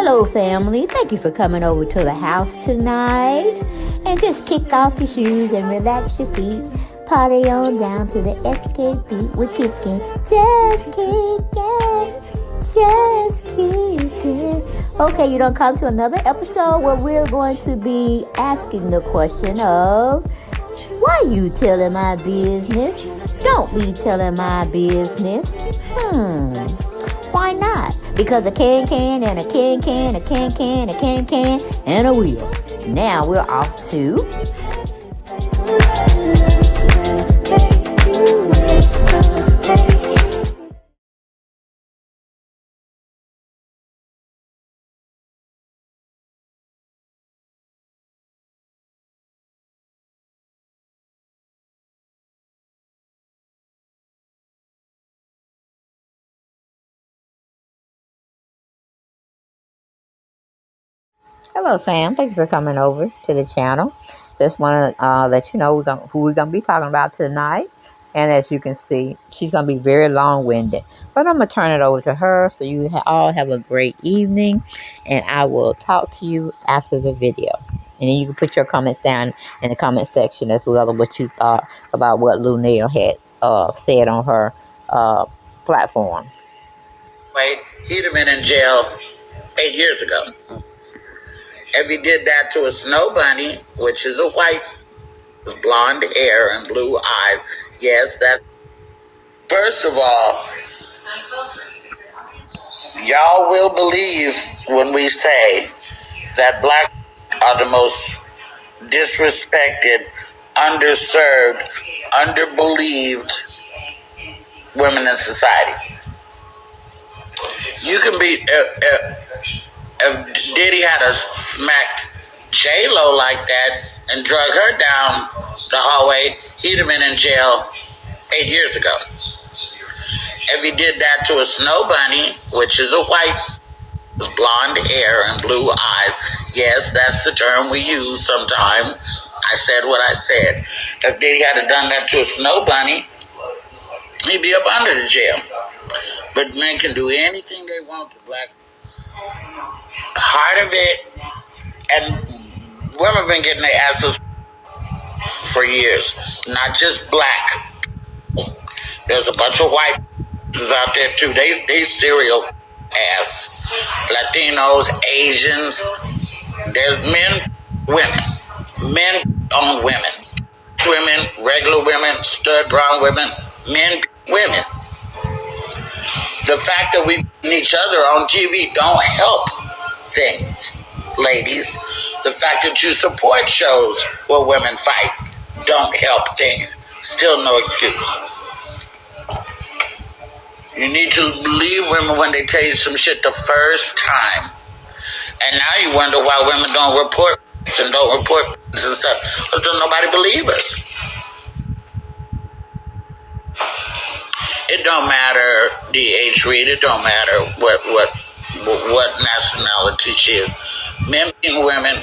Hello, family. Thank you for coming over to the house tonight. And just kick off your shoes and relax your feet. Party on down to the SK beat. We're kicking. Just kicking. Just kicking. Okay, you don't come to another episode where we're going to be asking the question of, why you telling my business? Don't be telling my business. Why not? Because a can and a can, a can, and a wheel. Now we're off to... Hello, fam. Thank you for coming over to the channel. Just want to let you know who we're going to be talking about tonight. And as you can see, she's going to be very long-winded. But I'm going to turn it over to her so you all have a great evening. And I will talk to you after the video. And then you can put your comments down in the comment section as well as what you thought about what Luenell had said on her platform. Wait, he'd have been in jail 8 years ago. If he did that to a snow bunny, which is a white with blonde hair and blue eyes, yes, that's... First of all, y'all will believe when we say that black are the most disrespected, underserved, underbelieved women in society. You can be... If Diddy had smacked J-Lo like that and drug her down the hallway, he'd have been in jail 8 years ago. If he did that to a snow bunny, which is a white with blonde hair and blue eyes, yes, that's the term we use sometimes. I said what I said. If Diddy had done that to a snow bunny, he'd be up under the jail. But men can do anything they want to black. Part of it, and women have been getting their asses for years, not just black. There's a bunch of white out there too. They serial ass. Latinos, Asians. There's men, women. Men on women. Women, regular women, stud brown women, men, women. The fact that we meet each other on TV don't help things, ladies. The fact that you support shows where women fight don't help things. Still no excuse. You need to believe women when they tell you some shit the first time. And now you wonder why women don't report and don't report and stuff. Because don't nobody believe us. It don't matter, D.H. Reed. It don't matter what nationality she is. Men and women.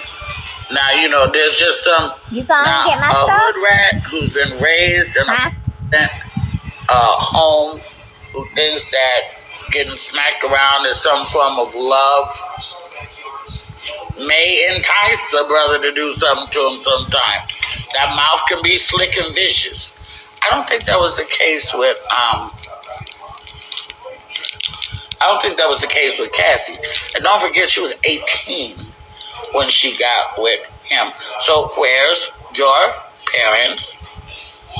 Now, you know, there's just some... You gonna get my stuff? A hood rat who's been raised in a home who thinks that getting smacked around is some form of love may entice a brother to do something to him sometime. That mouth can be slick and vicious. I don't think that was the case with Cassie. And don't forget, she was 18 when she got with him. So where's your parents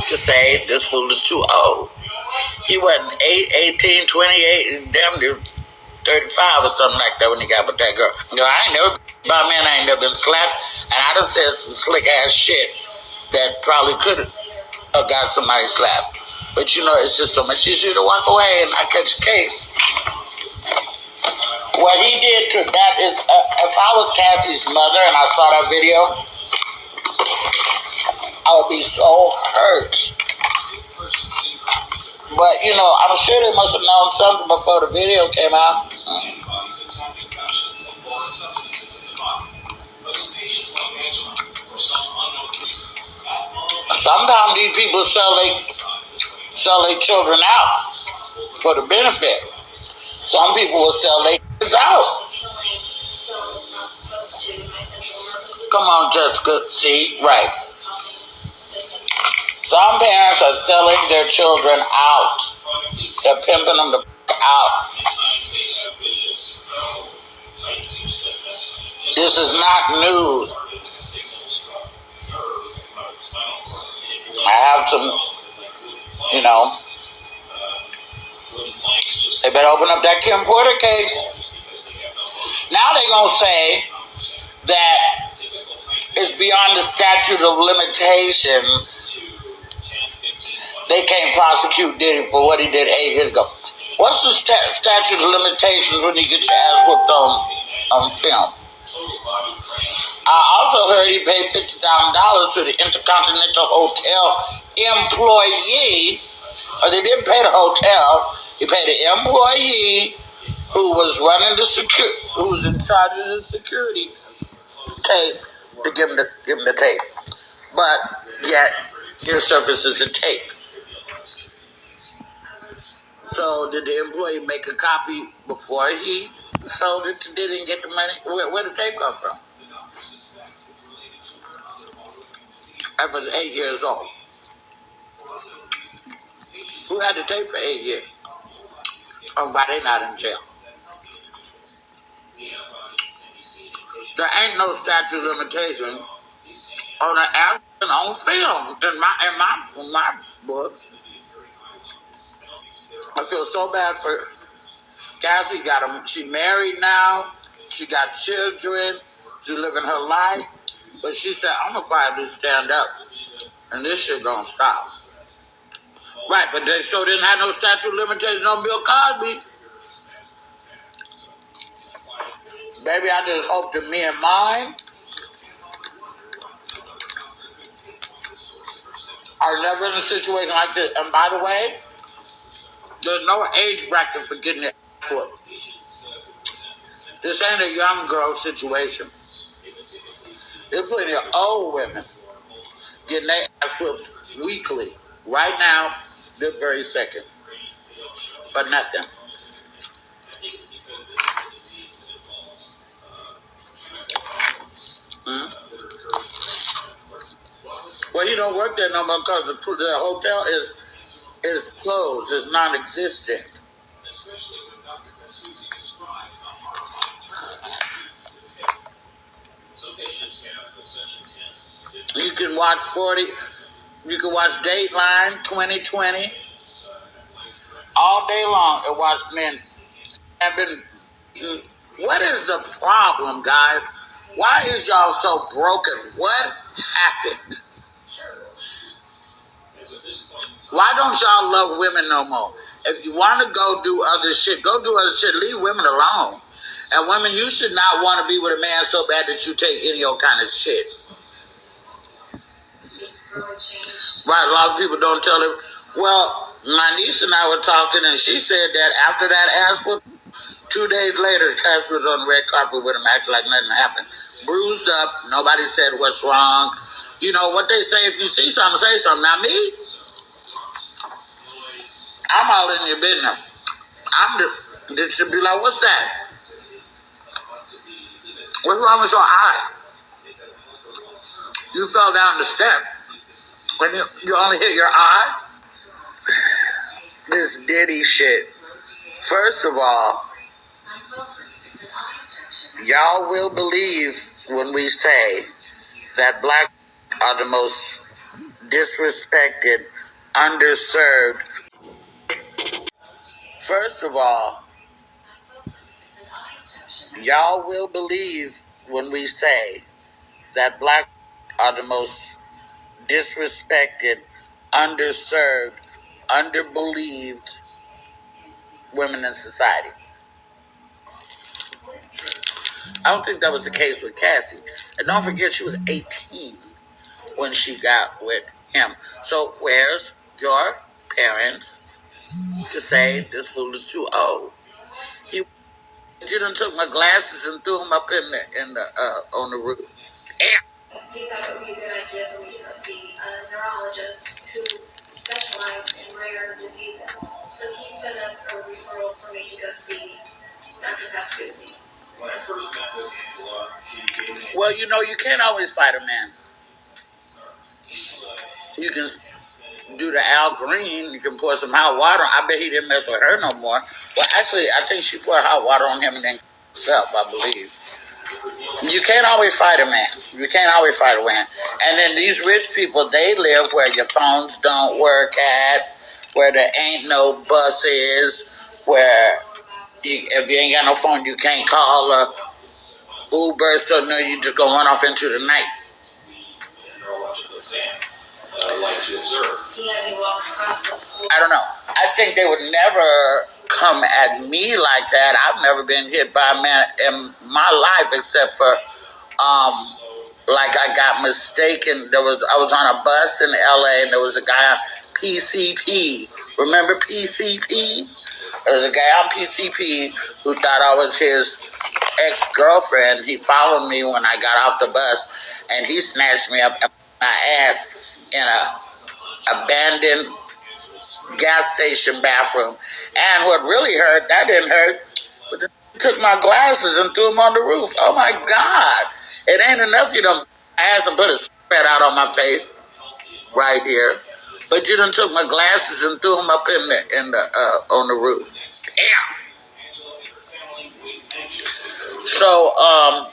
to say this fool is too old? He wasn't 18, 28, damn near 35 or something like that when he got with that girl. You know, I ain't never been slapped, and I done said some slick ass shit that probably could have got somebody slapped. But you know, it's just so much easier to walk away and not catch a case. What he did to that is, if I was Cassie's mother and I saw that video, I would be so hurt. But, you know, I'm sure they must have known something before the video came out. Sometimes these people sell their children out for the benefit. Some people will sell their kids out Come on, Jessica. See, right. Some parents are selling their children out. They're pimping them the out. This is not news. I have some, they better open up that Kim Porter case. Now they're going to say that it's beyond the statute of limitations. They can't prosecute Diddy for what he did 8 years ago. What's the statute of limitations when you get your ass whooped on film? I also heard he paid $50,000 to the Intercontinental Hotel employee. Or they didn't pay the hotel. He paid the employee who was running who was in charge of the security tape to give him the tape. But yet, here surfaces a tape. So did the employee make a copy before he sold it to Diddy and get the money? Where did the tape come from? I was 8 years old. Who had the tape for 8 years? Oh, why they not in jail? There ain't no statute of limitation on an action on film in my book. I feel so bad for Cassie. She married now. She got children. She living her life. But she said, I'm gonna quietly stand up, and this shit gonna stop. Right, but they still didn't have no statute of limitations on Bill Cosby. Baby, I just hope that me and mine are never in a situation like this. And by the way, there's no age bracket for getting it whooped. This ain't a young girl situation. There's plenty of old women getting their ass whooped weekly. Right now, this very second. For nothing. Well, he don't work there no more because the hotel is closed. It's non-existent. You can watch you can watch Dateline 2020 all day long and watch men have been. What is the problem, guys? Why is y'all so broken? What happened? Why don't y'all love women no more? If you want to go do other shit, go do other shit. Leave women alone. And women, you should not want to be with a man so bad that you take any old kind of shit. Right, a lot of people don't tell them. Well, my niece and I were talking, and she said that after that ass whoop, 2 days later, Cassie was on the red carpet with him, acting like nothing happened. Bruised up, nobody said what's wrong. You know what they say, if you see something, say something. Now me, I'm all in your business. They should be like, what's that? What's wrong with your eye? You fell down the step. When you only hit your eye? This Diddy shit. First of all, y'all will believe when we say that black are the most disrespected, underserved. First of all, y'all will believe when we say that black are the most disrespected, underserved, underbelieved women in society. I don't think that was the case with Cassie. And don't forget, she was 18 when she got with him. So where's your parents to say this fool is too old? You done took my glasses and threw them up on the roof. He thought it would be a good idea for me to go see a neurologist who specialized in rare diseases. So he set up a referral for me to go see Dr. Pascuzzi. Well, you know, you can't always fight a man. You can do the Al Green. You can pour some hot water. I bet he didn't mess with her no more. Well, actually, I think she poured hot water on him and then herself, I believe. You can't always fight a man. You can't always fight a man. And then these rich people, they live where your phones don't work at, where there ain't no buses, where if you ain't got no phone, you can't call a Uber, so no, you just gonna run off into the night. I don't know. I think they would never come at me like that. I've never been hit by a man in my life except for like I got mistaken. I was on a bus in LA and there was a guy on PCP. Remember PCP? There was a guy on PCP who thought I was his ex-girlfriend. He followed me when I got off the bus and he snatched me up my ass in a abandoned gas station bathroom. And what really hurt, that didn't hurt, but they took my glasses and threw them on the roof. Oh my God. It ain't enough you done ass and put a spread out on my face right here. But you done took my glasses and threw them up on the roof. Damn. So, I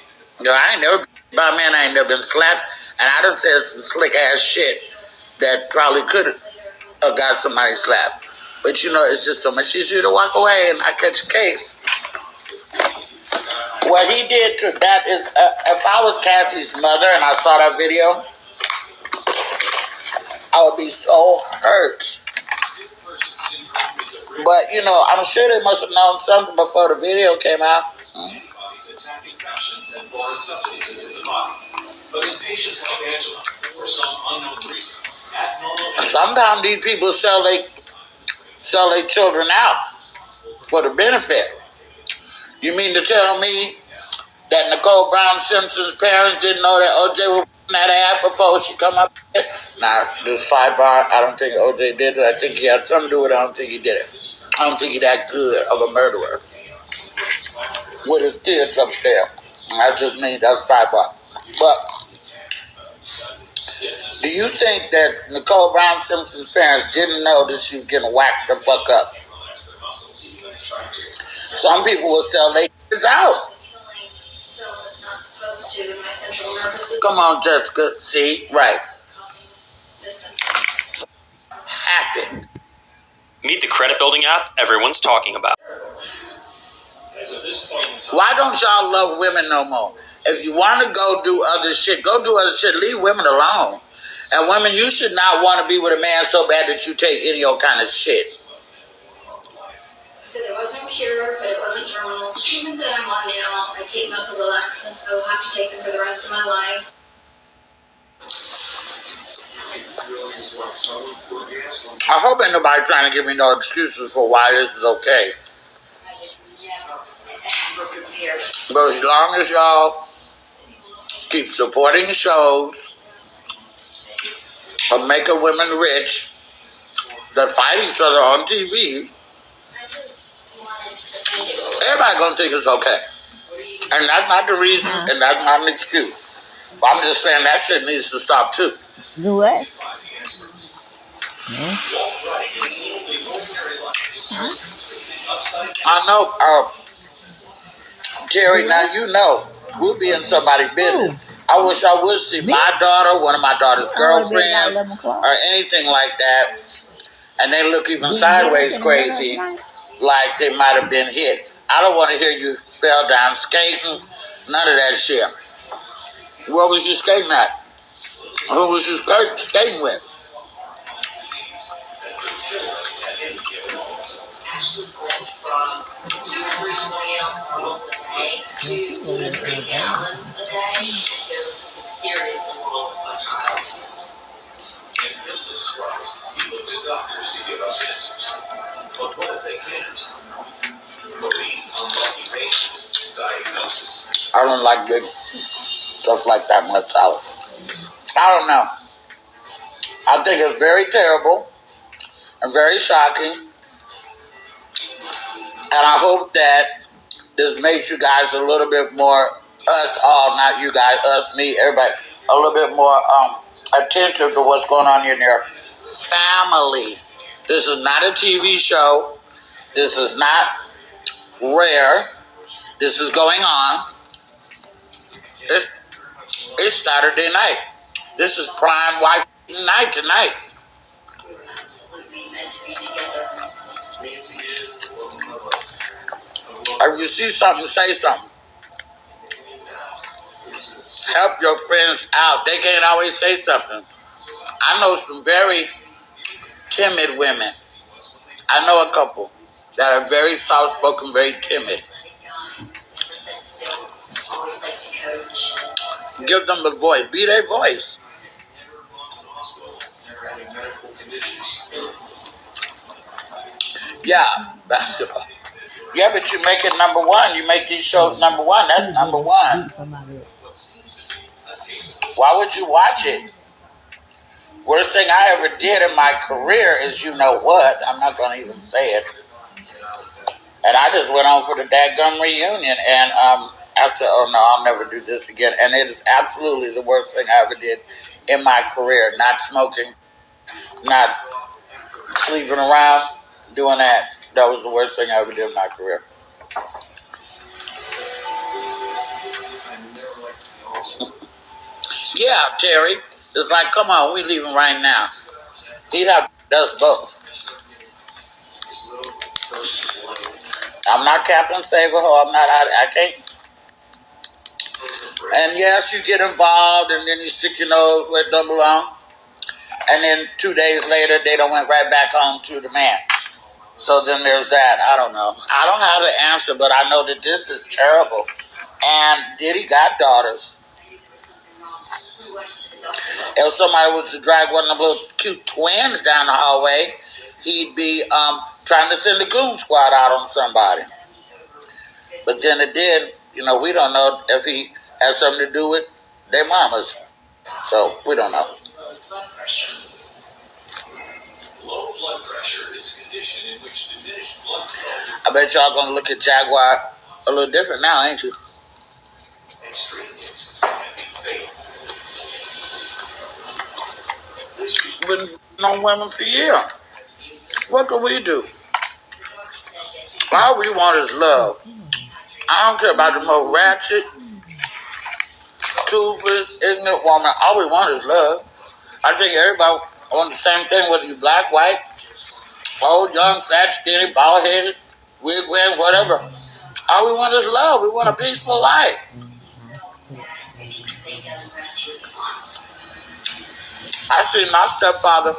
ain't never been by a man, I ain't never been slapped, and I done said some slick ass shit that probably could have got somebody slapped. But you know, it's just so much easier to walk away and not catch a case. What he did to that is, if I was Cassie's mother and I saw that video, I would be so hurt. But, you know, I'm sure they must have known something before the video came out. Sometimes these people sell their children out for the benefit. You mean to tell me that Nicole Brown Simpson's parents didn't know that OJ was that ass before she come up here? Now, this sidebar, I don't think OJ did it. I think he had something to do with it. I don't think he did it. I don't think he's that good of a murderer with his kids upstairs. That's just me. That's sidebar. But do you think that Nicole Brown Simpson's parents didn't know that she was getting whacked the fuck up? Some people will sell their kids out. Come on, Jessica. See? Right. Happened. Meet the credit building app everyone's talking about. Why don't y'all love women no more? If you want to go do other shit, go do other shit. Leave women alone. And women, you should not want to be with a man so bad that you take any old kind of shit. So there was no cure, but it wasn't terminal. Treatment that I'm on now, I take muscle relaxants, so I'll have to take them for the rest of my life. I hope ain't nobody trying to give me no excuses for why this is okay. But as long as y'all keep supporting the shows of making women rich that fight each other on TV, everybody gonna think it's okay. And that's not the reason, and that's not an excuse. But I'm just saying that shit needs to stop too. Do what? I know, Terry, now you know, we'll be in somebody's business. I wish I would see my daughter, one of my daughter's girlfriends, or anything like that, and they look even sideways crazy, like they might have been hit. I don't want to hear you fell down skating, none of that shit. Where was you skating at? Who was you skating with? From 2 to 3 20-ounce bottles a day to 2 to 3 gallons a day. There was something seriously wrong with my child. In endless crisis, we look to doctors to give us answers. But what if they can't? For these unlucky patients, diagnosis. I don't like big stuff like that myself. I don't know. I think it's very terrible and very shocking. And I hope that this makes you guys a little bit more, us all, not you guys, us, me, everybody, a little bit more attentive to what's going on in your family. This is not a TV show. This is not rare. This is going on. It's Saturday night. This is prime wife night tonight. If you see something, say something. Help your friends out. They can't always say something. I know some very timid women. I know a couple that are very soft-spoken, very timid. Give them a voice. Be their voice. Yeah, basketball. Yeah, but you make it number one. You make these shows number one. That's number one. Why would you watch it? Worst thing I ever did in my career is, you know what? I'm not going to even say it. And I just went on for the dadgum reunion, and I said, oh no, I'll never do this again. And it is absolutely the worst thing I ever did in my career. Not smoking, not sleeping around, doing that. That was the worst thing I ever did in my career. Yeah, Terry. It's like, come on, we leaving right now. He does both. I'm not Captain Save-A-Ho. I'm not, I can't. And yes, you get involved, and then you stick your nose where it don't belong. And then 2 days later, they done went right back home to the man. So then there's that. I don't know. I don't have the answer, but I know that this is terrible. And Diddy got daughters. If somebody was to drag one of them little cute twins down the hallway, he'd be trying to send the goon squad out on somebody. But then again, you know, we don't know if he has something to do with their mamas. So we don't know. Low blood pressure is a condition in which diminished blood flow. I bet y'all gonna look at Jaguar a little different now, ain't you? Extreme cases can be fatal. Been on women for years. What do we do? All we want is love. I don't care about the most ratchet, toothless, ignorant woman. All we want is love. I think everybody wants the same thing, whether you black, white, old, young, fat, skinny, bald-headed, wig wearing, whatever. All we want is love. We want a peaceful life. I seen my stepfather,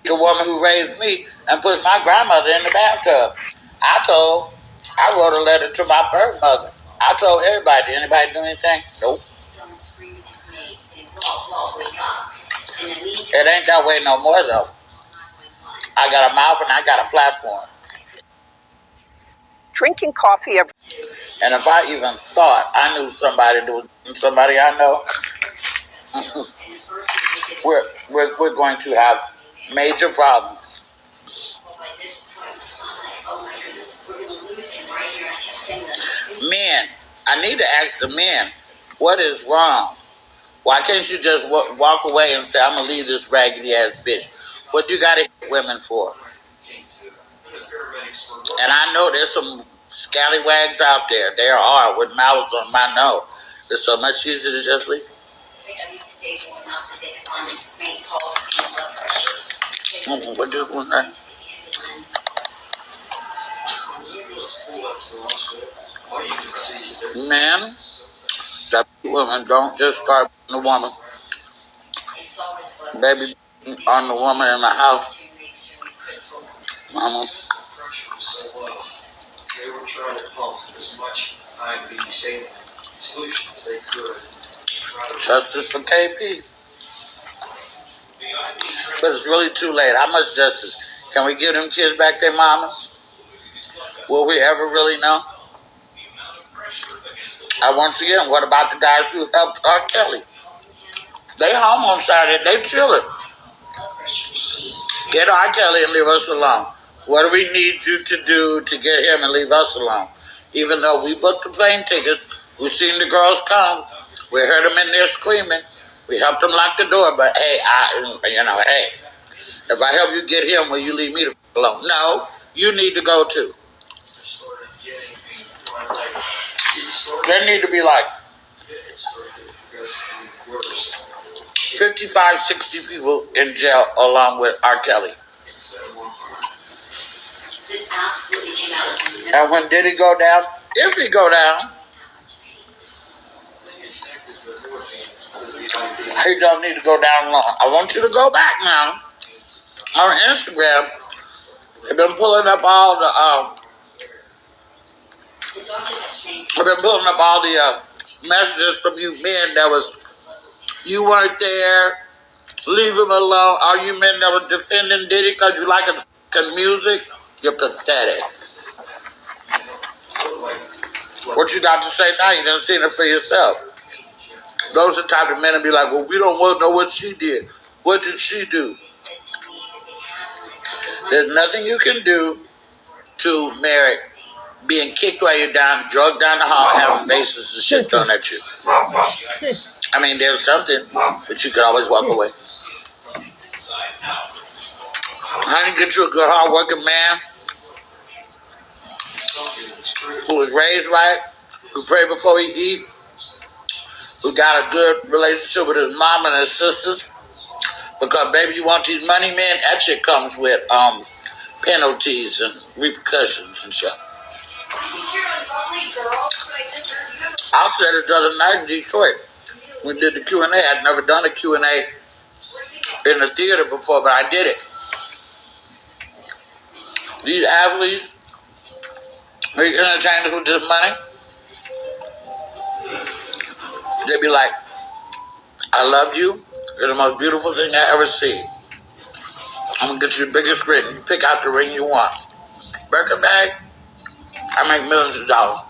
the woman who raised me, and pushed my grandmother in the bathtub. I wrote a letter to my birth mother. I told everybody, did anybody do anything? Nope. It ain't that way no more, though. I got a mouth and I got a platform. Drinking coffee every... And if I even thought I knew somebody I know, we're going to have major problems. Men, I need to ask the men, what is wrong? Why can't you just walk away and say, I'm going to leave this raggedy ass bitch? What you got to hit women for? And I know there's some scallywags out there. There are, with mouths on my nose. It's so much easier to just leave. What this one there? Man, that woman don't just start on the woman. Baby, on the woman in the house. Mama. They were trying to pump as much IV solution as they could. Justice for KP. But it's really too late. How much justice? Can we give them kids back their mamas? Will we ever really know? And once again, what about the guys who helped R. Kelly? They home on Saturday. They chilling. Get R. Kelly and leave us alone. what do we need you to do to get him and leave us alone? Even though we booked the plane ticket, we've seen the girls come, we heard them in there screaming, we helped them lock the door, but hey, hey, if I help you get him, will you leave me the alone? No, you need to go too. There need to be like 55, 60 people in jail along with R. Kelly. This absolutely came out of And when Diddy go down, if he go down, he don't need to go down long. I want you to go back now. On Instagram, they've been pulling up all the messages from you men that was, you weren't there, leave him alone. All you men that was defending Diddy because you like his fucking music, you're pathetic. What you got to say now? You done seen it for yourself. Those are the type of men that be like, well, we don't want to know what she did. What did she do? There's nothing you can do to merit being kicked while you're down, drugged down the hall, having vases and shit thrown at you. I mean, there's something, but you could always walk away. Honey, get you a good, hard-working man who was raised right, who prayed before he eat, who got a good relationship with his mom and his sisters. Because, baby, you want these money, man? That shit comes with penalties and repercussions and shit. I said it the other night in Detroit. We did the Q&A. I'd never done a Q&A in the theater before, but I did it. These athletes, these entertainers with this money, they be like, I love you. You're the most beautiful thing I ever see. I'm going to get you the biggest ring. You pick out the ring you want. Birkin bag, I make millions of dollars.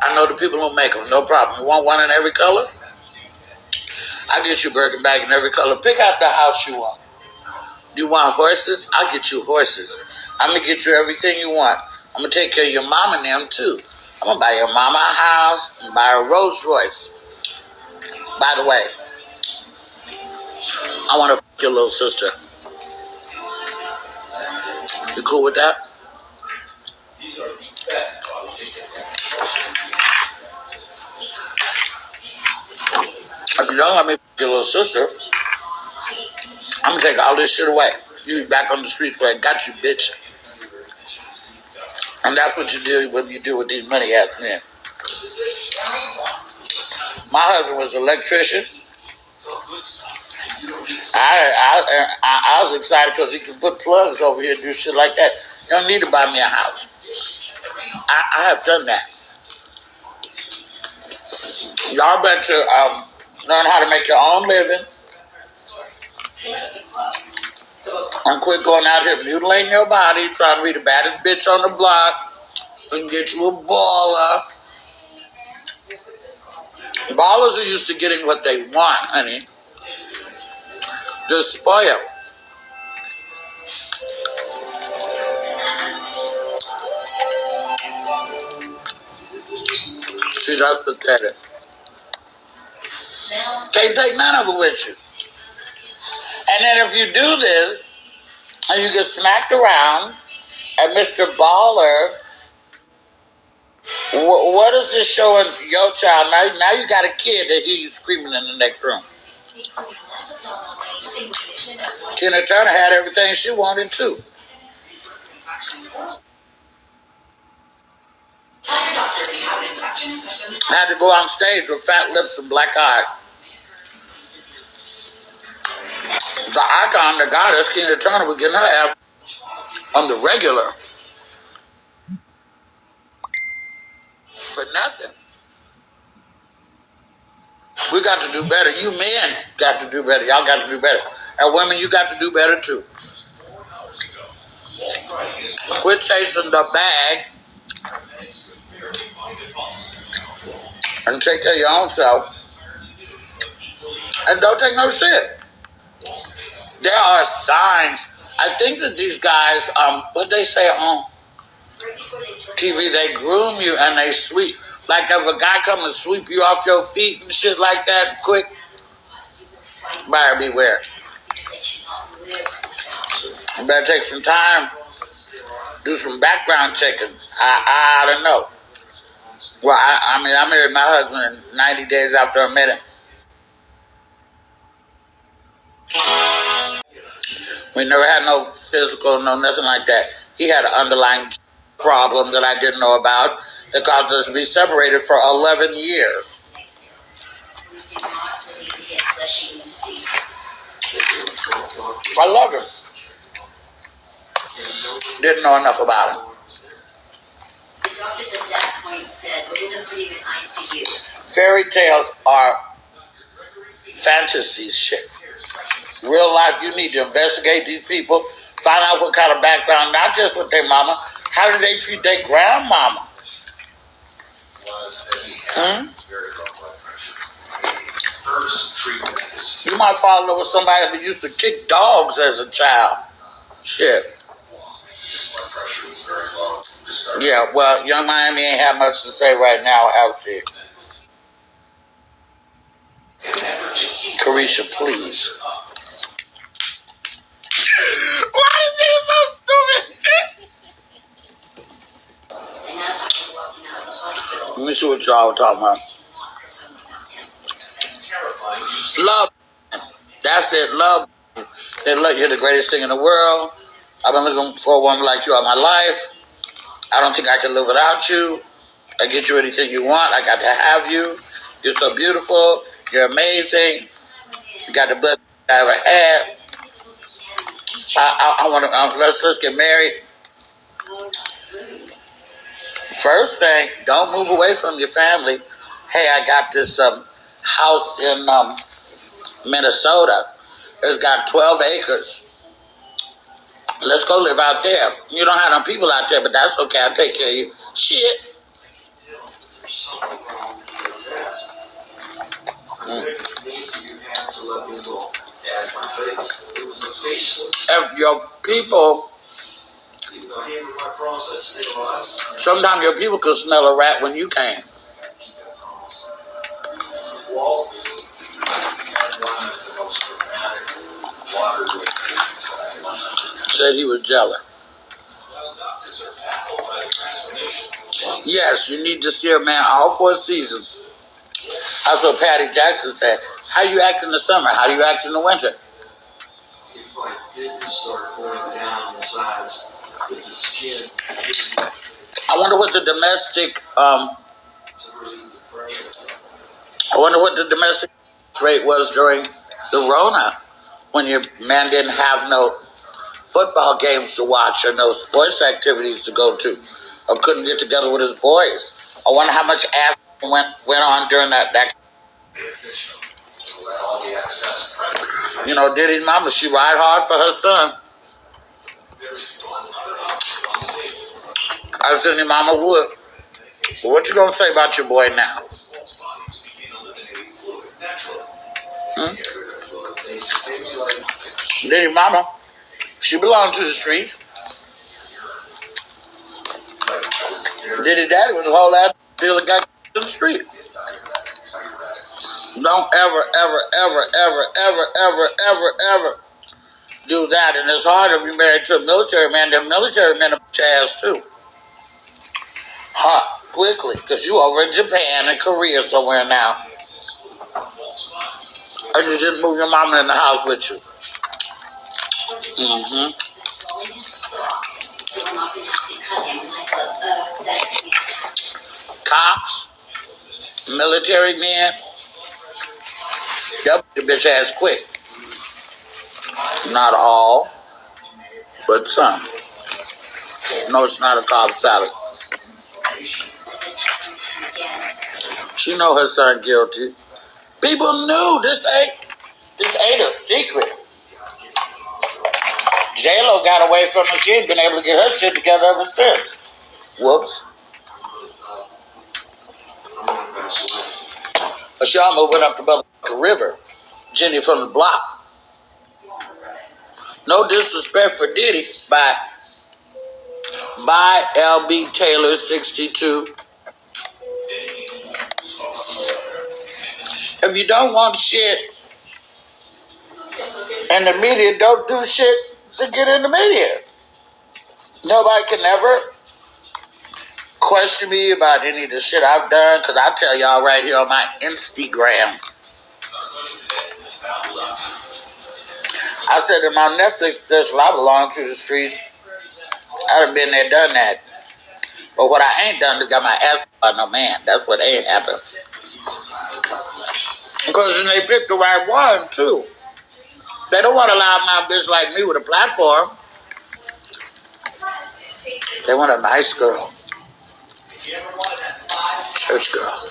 I know the people who make them, no problem. You want one in every color? I'll get you a Birkin bag in every color. Pick out the house you want. You want horses? I'll get you horses. I'm going to get you everything you want. I'm going to take care of your mom and them too. I'm going to buy your mama a house and buy her a Rolls Royce. By the way, I want to f*** your little sister. You cool with that? If you don't let me f*** your little sister, I'm going to take all this shit away. You be back on the streets where I got you, bitch. And that's what you do when you do with these money-ass men. My husband was an electrician. I was excited because he could put plugs over here and do shit like that. You don't need to buy me a house. I have done that. Y'all better learn how to make your own living and quit going out here mutilating your body, trying to be the baddest bitch on the block and get you a baller. Ballers are used to getting what they want, honey. Just spoil. See, that's pathetic. Can't take none of it with you. And then if you do this, and you get smacked around, and Mr. Baller, what is this showing your child? Now you got a kid that hear you screaming in the next room. Tina Turner had everything she wanted too. Had to go on stage with fat lips and black eyes. The icon, the goddess, Tina Turner, was getting her ass on the regular. For nothing. We got to do better. You men got to do better. Y'all got to do better. And women, you got to do better too. Quit chasing the bag and take care of your own self. And don't take no shit. There are signs I think that these guys, what they say on TV, they groom you and they sweep. Like if a guy come and sweep you off your feet and shit like that quick, buyer beware. You better take some time, do some background checking. I don't know. Well, I mean, I married my husband 90 days after I met him. We never had no physical, no nothing like that. He had an underlying problem that I didn't know about that caused us to be separated for 11 years. I love him. Didn't know enough about him. The doctors at that point said, we're going to put him in ICU. Fairy tales are fantasy shit. Real life, you need to investigate these people, find out what kind of background, not just with their mama, how did they treat their grandmama? You might fall in love with somebody that used to kick dogs as a child. Shit. Yeah, well, Young Miami ain't have much to say right now, have she? Carisha, please. Why is this so stupid? Let me see what y'all talking about. Love. That's it, love. You're the greatest thing in the world. I've been looking for a woman like you all my life. I don't think I can live without you. I get you anything you want. I got to have you. You're so beautiful. You're amazing. You got the best I ever had. I want to. Let's get married. First thing, don't move away from your family. Hey, I got this house in Minnesota. It's got 12 acres. Let's go live out there. You don't have no people out there, but that's okay. I'll take care of you. Shit. If your people, sometimes your people could smell a rat when you came. Said he was jealous. Yes, you need to see a man all 4 seasons. That's what Patty Jackson said. How you act in the summer? How do you act in the winter? If I didn't start going down in size with the skin, I wonder what the domestic rate was during the Rona, when your man didn't have no football games to watch or no sports activities to go to, or couldn't get together with his boys. I wonder how much ass went on during that. You know, Diddy's mama, she ride hard for her son. I was telling your mama would. But what you gonna say about your boy now? Diddy mama, she belonged to the streets. Diddy daddy was a whole ass deal that got to the street. Don't ever do that. And it's hard if you're married to a military man. The military men are ass too. Hot, quickly, because you over in Japan and Korea somewhere now. And you didn't move your mama in the house with you. Cops, military men, yep, the bitch ass quick. Not all, but some. No, it's not a Cobb salad. She know her son guilty. People knew this ain't a secret. J-Lo got away from her. She ain't been able to get her shit together ever since. Whoops. But she almost went up the motherfucking river. Jenny from the block. No disrespect for Diddy. Bye. Bye, LB Taylor 62. If you don't want shit in the media, don't do shit to get in the media. Nobody can ever question me about any of the shit I've done, because I tell y'all right here on my Instagram. I said in my Netflix special, I belong to the streets. I done been there, done that. But what I ain't done is got my ass by no man. That's what ain't happened. Because then they picked the right one, too. They don't want to allow my bitch like me with a platform. They want a nice girl. Church girl.